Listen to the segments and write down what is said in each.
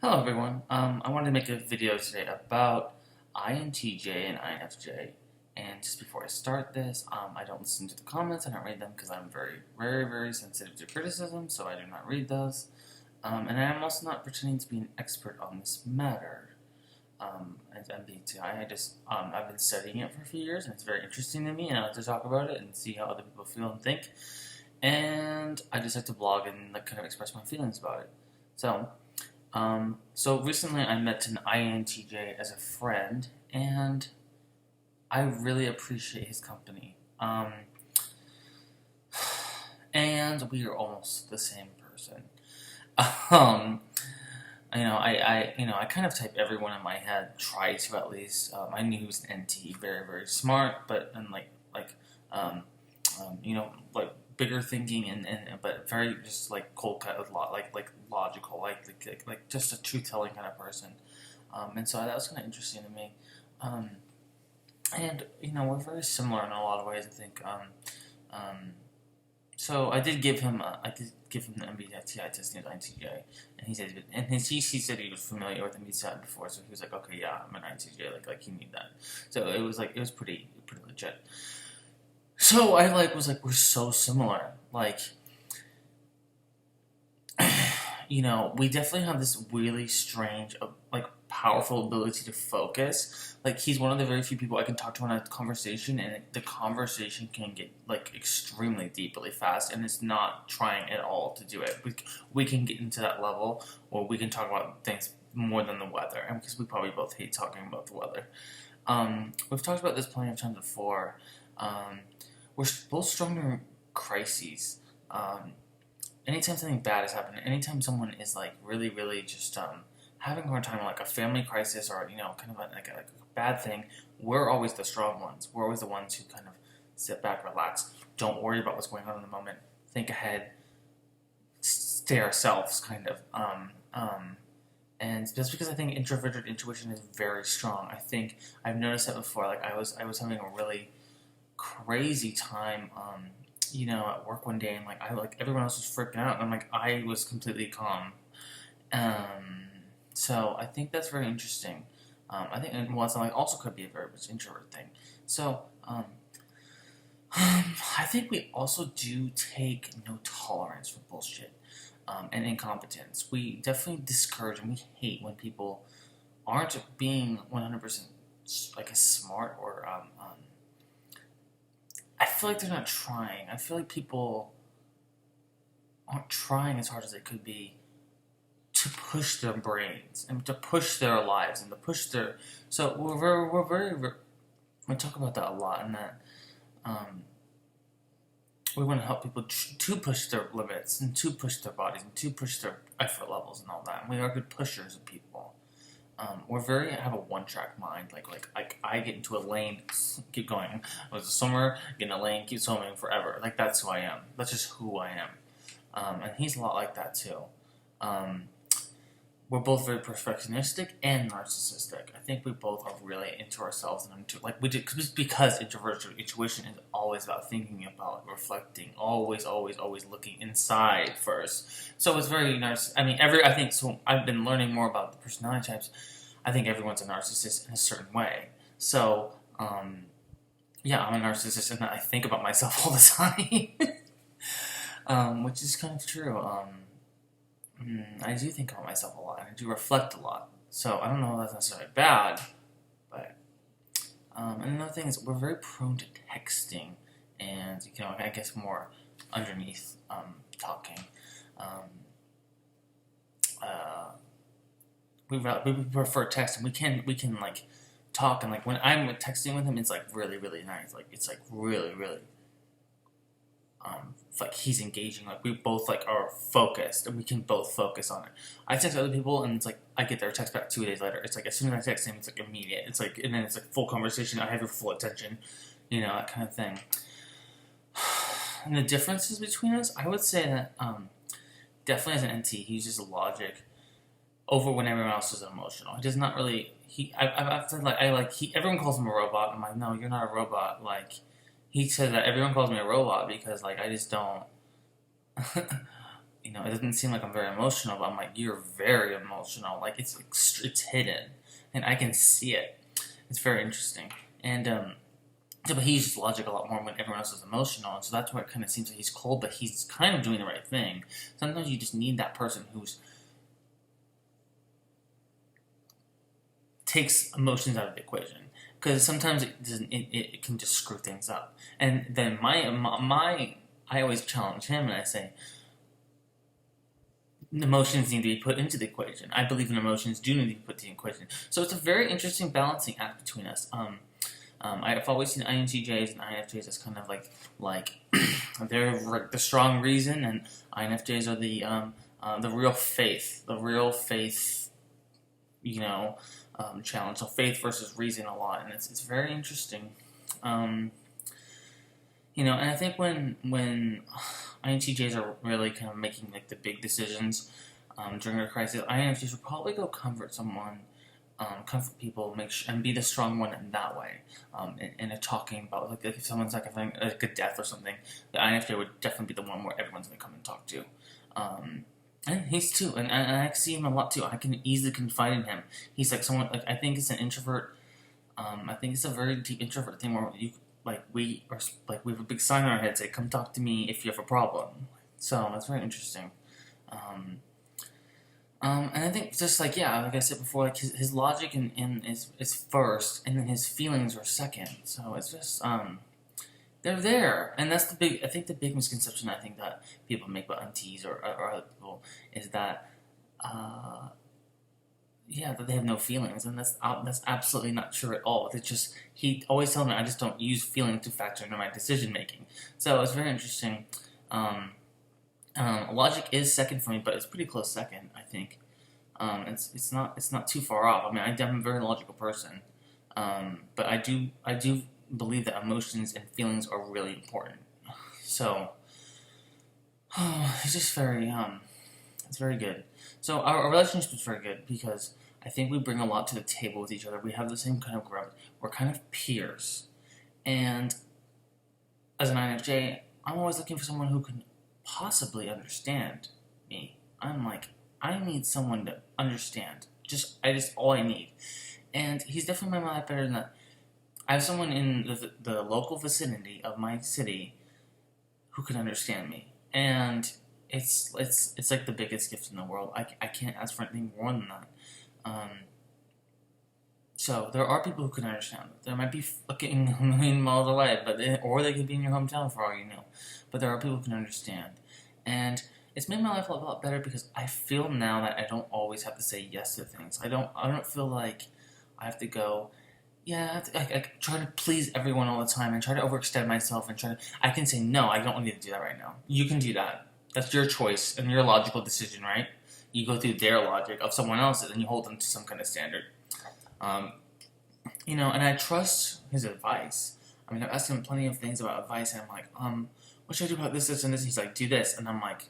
Hello everyone. I wanted to make a video today about INTJ and INFJ. And just before I start this, I don't listen to the comments. I don't read them because I'm very, very, very sensitive to criticism, so I do not read those. And I am also not pretending to be an expert on this matter. As MBTI, I've been studying it for a few years, and it's very interesting to me, and I like to talk about it and see how other people feel and think. And I just like to blog and like kind of express my feelings about it. So recently I met an INTJ as a friend, and I really appreciate his company. And we are almost the same person. Um, I kind of type everyone in my head, try to at least. I knew he was an NT, very, very smart, but and like bigger thinking and but very just like cold cut with like logical, like just a truth telling kind of person. And so that was kind of interesting to me. Um, and we're very similar in a lot of ways. I think. So I did give him the MBTI test in INTJ, and he said, he said he was familiar with MBTI before, so he was like, okay, yeah, I'm an INTJ, like you need that. So it was pretty legit. So I was like, we're so similar. Like, we definitely have this really strange, like, powerful ability to focus. Like, he's one of the very few people I can talk to in a conversation, and the conversation can get like extremely deep really fast, and it's not trying at all to do it. We can get into that level, or we can talk about things more than the weather, and because we probably both hate talking about the weather. We've talked about this plenty of times before. Um, we're both strong in crises. Anytime something bad is happening, anytime someone is like really, really just having a hard time, like a family crisis or kind of like a bad thing, we're always the strong ones. We're always the ones who kind of sit back, relax, don't worry about what's going on in the moment, think ahead, stay ourselves, kind of. And just because I think introverted intuition is very strong, I think I've noticed that before. Like I was having a really crazy time, at work one day, and like everyone else was freaking out, and I was completely calm. So I think that's very interesting. I think, and well, it's like also could be a very much introvert thing. So I think we also do take no tolerance for bullshit and incompetence. We definitely discourage and we hate when people aren't being 100% like as smart or I feel like they're not trying. I feel like people aren't trying as hard as they could be to push their brains and to push their lives and to push their. So we talk about that a lot, and that we want to help people to push their limits and to push their bodies and to push their effort levels and all that. And we are good pushers of people. We're very have a one-track mind. Like I get into a lane, keep going. I was a swimmer, get in a lane, keep swimming forever. Like that's who I am. That's just who I am. And he's a lot like that too. We're both very perfectionistic and narcissistic. I think we both are really into ourselves and into like we do because introverted intuition is always about thinking about reflecting, always looking inside first. So it's very nice. I mean, I think so. I've been learning more about the personality types. I think everyone's a narcissist in a certain way. So yeah, I'm a narcissist, and I think about myself all the time, which is kind of true. I do think about myself a lot, and I do reflect a lot. So I don't know if that's necessarily bad, but and another thing is we're very prone to texting, and I guess more underneath talking. Um, uh, we prefer texting. We can like talk, and like when I'm texting with him, it's like really really nice. Like it's like really like he's engaging, like we both like are focused and we can both focus on it. I text other people and it's like I get their text back 2 days later. It's like as soon as I text him, it's like immediate. It's like and then it's like full conversation. I have your full attention, that kind of thing. And the differences between us, I would say that definitely as an NT, he uses logic over when everyone else is emotional. He does not really. I've said everyone calls him a robot. I'm like, no, you're not a robot. Like he said that everyone calls me a robot because like I just don't it doesn't seem like I'm very emotional, but I'm like, you're very emotional. Like it's hidden, and I can see it. It's very interesting. And but he uses logic a lot more when everyone else is emotional, and so that's where it kind of seems like he's cold, but he's kind of doing the right thing. Sometimes you just need that person who's takes emotions out of the equation, because sometimes it doesn't. It can just screw things up. And then my I always challenge him, and I say, emotions need to be put into the equation. I believe in emotions do need to be put into the equation. So it's a very interesting balancing act between us. I've always seen INTJs and INFJs as kind of like they're like the strong reason, and INFJs are the real faith, challenge. So faith versus reason a lot, and it's very interesting. And I think when INTJs are really kind of making like the big decisions during a crisis, INFJs will probably go comfort someone, comfort people, and be the strong one in that way. In a talking about like if someone's like a death or something, the INFJ would definitely be the one where everyone's gonna come and talk to. And he's too, and I see him a lot too. I can easily confide in him. He's like someone like I think it's an introvert. I think it's a very deep introvert thing where we have a big sign on our head say, "Come talk to me if you have a problem." So that's very interesting. And I think just like I said before, like his logic and is first, and then his feelings are second. So it's just they're there, and that's the big misconception I think that people make about NTs or other people is that that they have no feelings, and that's absolutely not true at all. It's just he always tells me I just don't use feelings to factor into my decision making. So it's very interesting. Logic is second for me, but it's pretty close second, I think. It's not too far off. I mean, I'm a very logical person, but I do believe that emotions and feelings are really important. So it's just very it's very good. So our relationship is very good because I think we bring a lot to the table with each other. We have the same kind of growth. We're kind of peers, and as an INFJ, I'm always looking for someone who can possibly understand me. I'm like, I need someone to understand. I just all I need. And he's definitely made my life better than that. I have someone in the local vicinity of my city who can understand me. And it's like the biggest gift in the world. I can't ask for anything more than that. So there are people who can understand. There might be fucking a million miles away, or they could be in your hometown for all you know. But there are people who can understand, and it's made my life a lot better because I feel now that I don't always have to say yes to things. I don't feel like I have to go. Yeah, I try to please everyone all the time and try to overextend myself and I can say no. I don't need to do that right now. You can do that. That's your choice and your logical decision, right? You go through their logic of someone else's and you hold them to some kind of standard. And I trust his advice. I mean, I've asked him plenty of things about advice, and I'm like, what should I do about this, and this? And he's like, do this, and I'm like,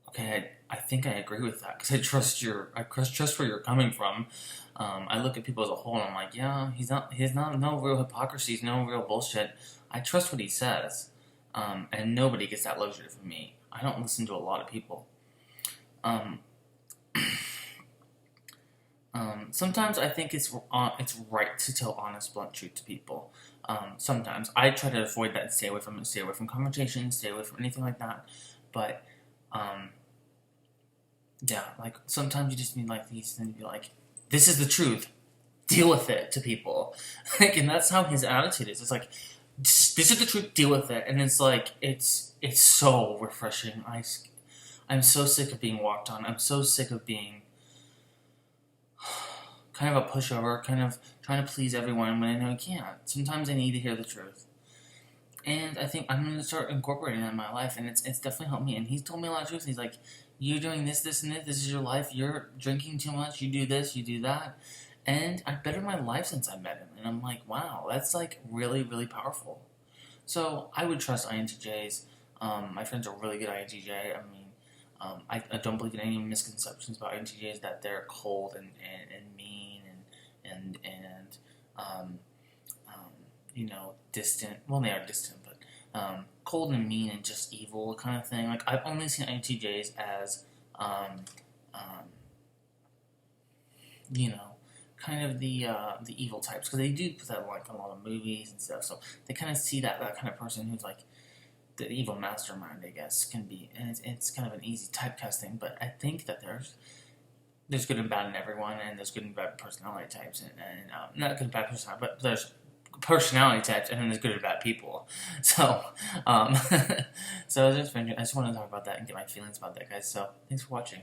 okay, I think I agree with that because I trust where you're coming from. I look at people as a whole, and I'm like, yeah, he's not no real hypocrisy, he's no real bullshit. I trust what he says, and nobody gets that luxury from me. I don't listen to a lot of people. Sometimes I think it's right to tell honest, blunt truth to people. Sometimes I try to avoid that and stay away from conversations, stay away from anything like that. But like sometimes you just need like these things to be like, this is the truth, deal with it to people. And that's how his attitude is. It's like, this is the truth, deal with it. And it's like it's so refreshing. I'm so sick of being walked on. I'm so sick of being kind of a pushover, kind of trying to please everyone when I know I can't. Sometimes I need to hear the truth. And I think I'm going to start incorporating that in my life, and it's definitely helped me. And he's told me a lot of truth. He's like, you're doing this, and this. This is your life. You're drinking too much. You do this, you do that. And I've bettered my life since I met him. And I'm like, wow, that's like really, really powerful. So I would trust INTJs. My friends are really good INTJ. I mean, I don't believe in any misconceptions about INTJs that they're cold and mean and distant. Well, they are distant, but cold and mean and just evil kind of thing. Like I've only seen INTJs as um, you know, kind of the evil types because they do put that like a lot of movies and stuff. So they kind of see that kind of person who's like the evil mastermind, I guess, can be, and it's kind of an easy typecasting. But I think that there's good and bad in everyone, and there's good and bad personality types, and not good and bad personality, but there's personality types, and then there's good and bad people. So, um, so I just want to talk about that and get my feelings about that, guys. So, thanks for watching.